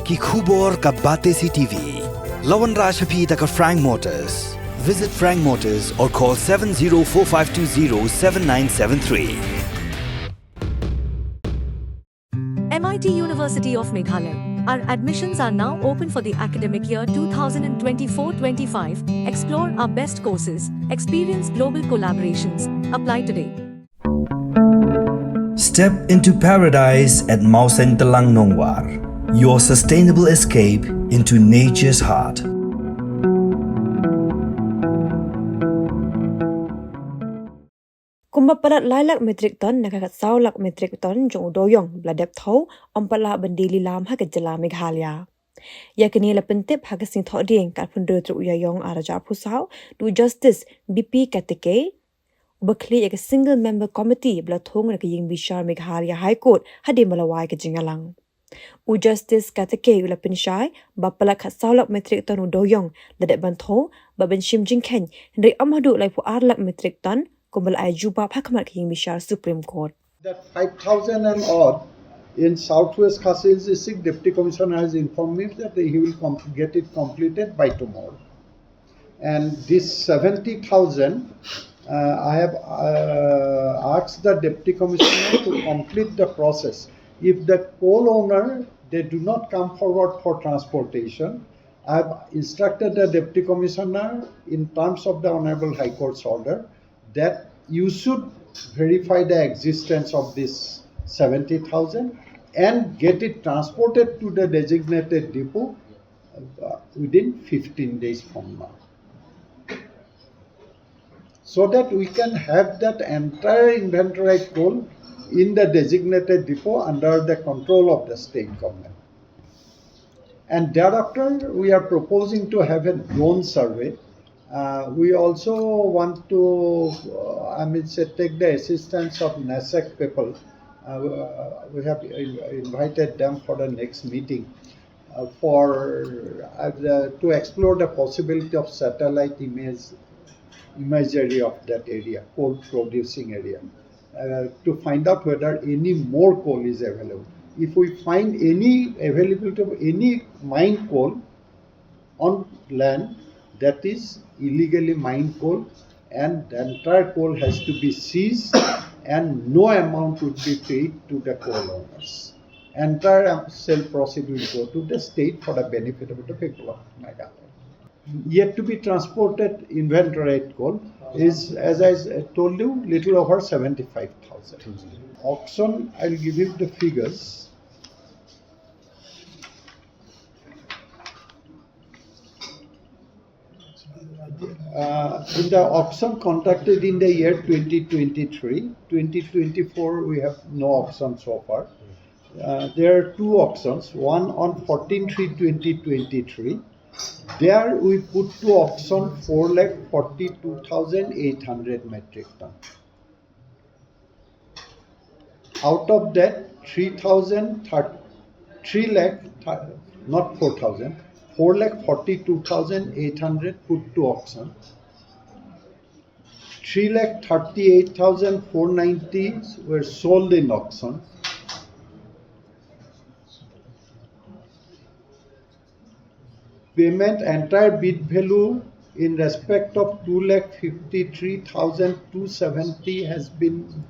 ki khubor ka bate si TV. Lawan Rashaphi taka Frank Motors. Visit Frank Motors or call 7045207973. MIT University of Meghalaya. Our admissions are now open for the academic year 2024-25. Explore our best courses, experience global collaborations. Apply today. Step into paradise at Mausen Talang Nongwar, your sustainable escape into nature's heart. Kumpapalat lailak metrik ton nakakat saulak metrik ton jong Dewïong bladep thau ompala bandili lam hakat jala Meghalaya. Yakini la pentip hagasing thok ding kat pundre tru Dewïong araja pusau du justice BP katike Berkeley a single member committee blathong na kaying bishar Meghalaya High Court hadi malawai ke jingalang. U justice katike ula pinshai bapala khat saulak metrik ton Dewïong ladep bantho baben shim jingken hendrik amhadu lai pu arlak metrik ton kumbal ay juba phakamat kaying bishar Supreme Court. That 5,000 and odd in Southwest Khasil's district deputy commissioner has informed me that he will get it completed by tomorrow. And this 70,000, I have asked the deputy commissioner to complete the process. If the coal owner, they do not come forward for transportation, I have instructed the deputy commissioner in terms of the Honorable High Court's order that you should verify the existence of this 70,000 and get it transported to the designated depot within 15 days from now, so that we can have that entire inventorized coal in the designated depot under the control of the state government. And thereafter, we are proposing to have a drone survey. We also want to, take the assistance of NASEC people. We have invited them for the next meeting to explore the possibility of satellite imagery of that area, coal producing area, to find out whether any more coal is available. If we find any availability of any mined coal on land, that is illegally mined coal, and the entire coal has to be seized and no amount would be paid to the coal owners. Entire sale proceed will go to the state for the benefit of the people of Meghalaya. Yet to be transported inventoried coal is, as I told you, little over 75,000. Auction, I'll give you the figures. In the auction conducted in the year 2023, 2024 we have no auction so far. There are two auctions, one on 14/3/2023. There we put to auction 4,42,800 metric ton. Out of that, 4,42,800 put to auction. 3,38,490 were sold in auction. Payment entire bid value in respect of 2,53,270 has been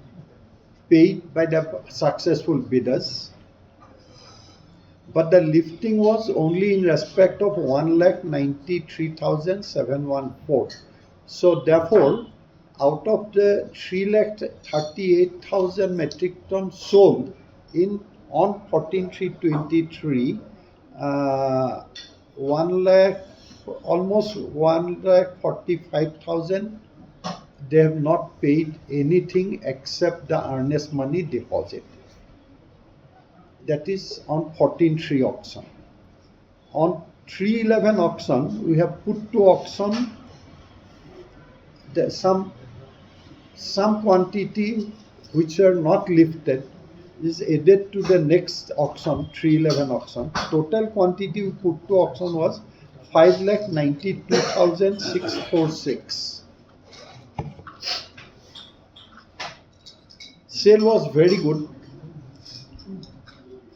paid by the successful bidders. But the lifting was only in respect of 1,93,714. So therefore, out of the 3,38,000 metric tons sold on 14/3/23, almost 1,45,000 they have not paid anything except the earnest money deposit. That is on 14/3 auction. On 3/11 auction, we have put to auction some quantity which are not lifted is added to the next auction, 3/11 auction. Total quantity we put to auction was 5,92,646. Sale was very good.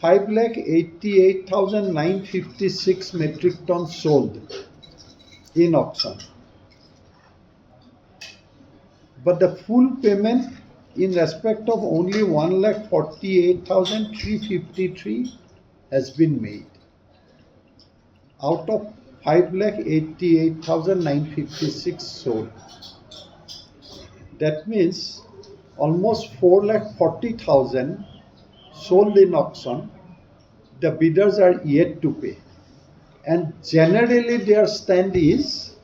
5,88,956 metric tons sold in auction. But the full payment in respect of only 1,48,353 has been made out of 5,88,956 sold. That means almost 4,40,000 sold in auction. The bidders are yet to pay, and generally their stand is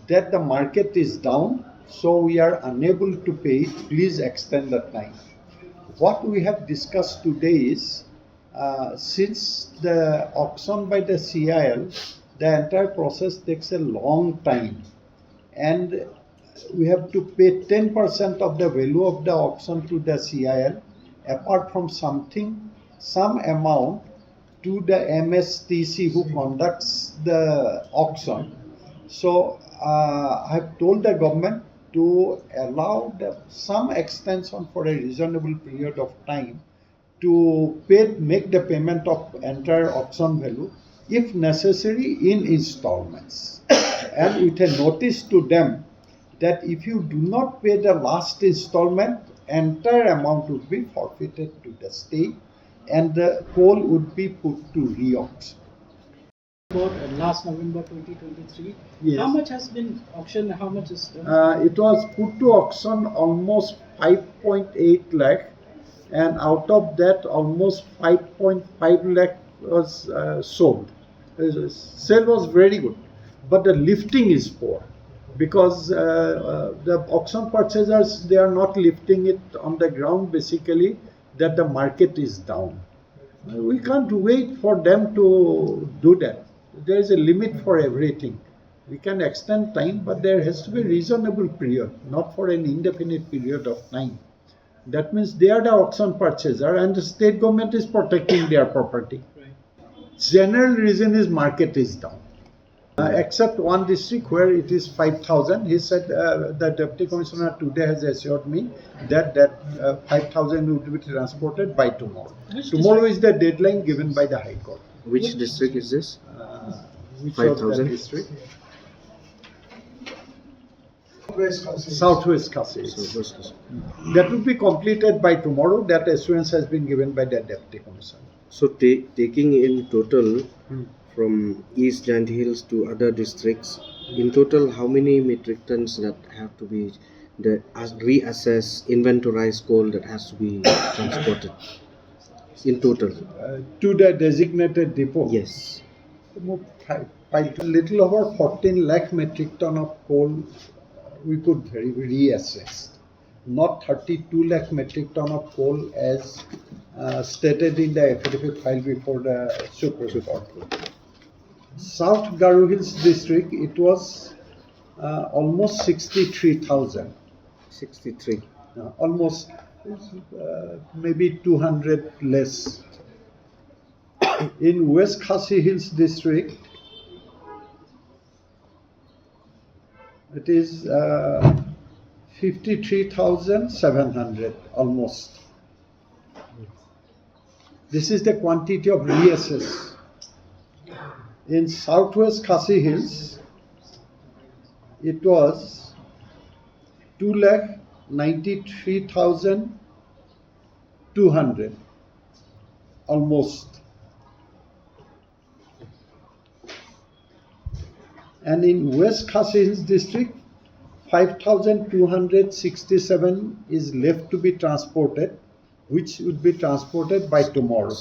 that the market is down, so we are unable to pay it. Please extend the time. What we have discussed today is since the auction by the CIL, the entire process takes a long time, and we have to pay 10% of the value of the auction to the CIL, apart from some amount to the MSTC who conducts the auction. So I have told the government to allow some extension for a reasonable period of time to make the payment of entire auction value, if necessary, in installments, and with a notice to them that if you do not pay the last installment, entire amount would be forfeited to the state and the coal would be put to re-auction. For last November 2023, yes. How much has been auctioned? How much is it was put to auction almost 5.8 lakh, and out of that almost 5.5 lakh was sold. Sale was very good, but the lifting is poor, because the auction purchasers, they are not lifting it on the ground, basically that the market is down. We can't wait for them to do that. There is a limit for everything. We can extend time, but there has to be a reasonable period, not for an indefinite period of time. That means they are the auction purchaser and the state government is protecting their property. Right. General reason is market is down. Except one district where it is 5,000. He said the Deputy Commissioner today has assured me that 5,000 would be transported by tomorrow. Tomorrow is the deadline given by the High Court. Which district is this? Which 5,000 district? Southwest Khasi. That will be completed by tomorrow. That assurance has been given by the Deputy Commissioner. So taking in total from East Giant Hills to other districts, in total how many metric tons that have to be reassess, inventorized coal that has to be transported in total? To the designated depot? Yes. A little over 14 lakh metric ton of coal we could reassess. Not 32 lakh metric ton of coal as stated in the affidavit filed before the Supreme Court. South Garo Hills district, it was almost 63,000. 63. Almost maybe 200 less. In West Khasi Hills district, it is 53,700 almost. This is the quantity of reassess. In Southwest Khasi Hills, it was 2,93,200 almost. And in West Khasi Hills district, 5,267 is left to be transported, which would be transported by tomorrow.